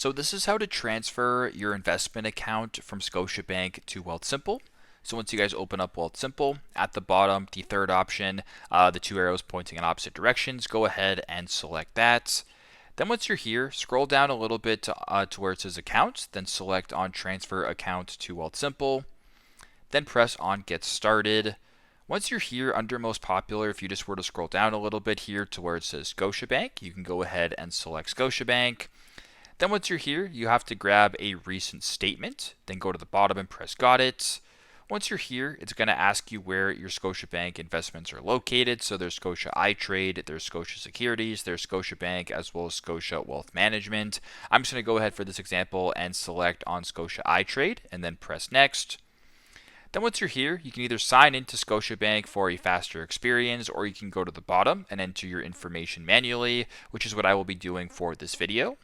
So this is how to transfer your investment account from Scotiabank to Wealthsimple. So once you guys open up Wealthsimple, at the bottom, the third option, the two arrows pointing in opposite directions, go ahead and select that. Then once you're here, scroll down a little bit to where it says Accounts, then select on Transfer Account to Wealthsimple. Then press on Get Started. Once you're here under Most Popular, if you just were to scroll down a little bit here to where it says Scotiabank, you can go ahead and select Scotiabank. Then once you're here, you have to grab a recent statement, then go to the bottom and press Got It. Once you're here, it's going to ask you where your Scotiabank investments are located. So there's Scotia iTrade, there's Scotia Securities, there's Scotiabank, as well as Scotia Wealth Management. I'm just going to go ahead for this example and select on Scotia iTrade and then press Next. Then once you're here, you can either sign into Scotiabank for a faster experience, or you can go to the bottom and enter your information manually, which is what I will be doing for this video.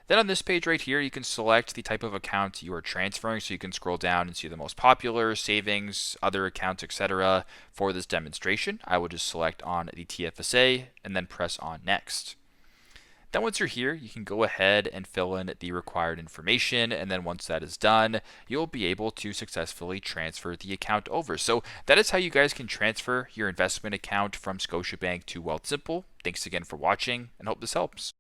Then on this page right here, you can select the type of account you are transferring. So you can scroll down and see the most popular, savings, other accounts, etc. For this demonstration, I will just select on the TFSA and then press on Next. Then once you're here, you can go ahead and fill in the required information. And then once that is done, you'll be able to successfully transfer the account over. So that is how you guys can transfer your investment account from Scotiabank to Wealthsimple. Thanks again for watching and hope this helps.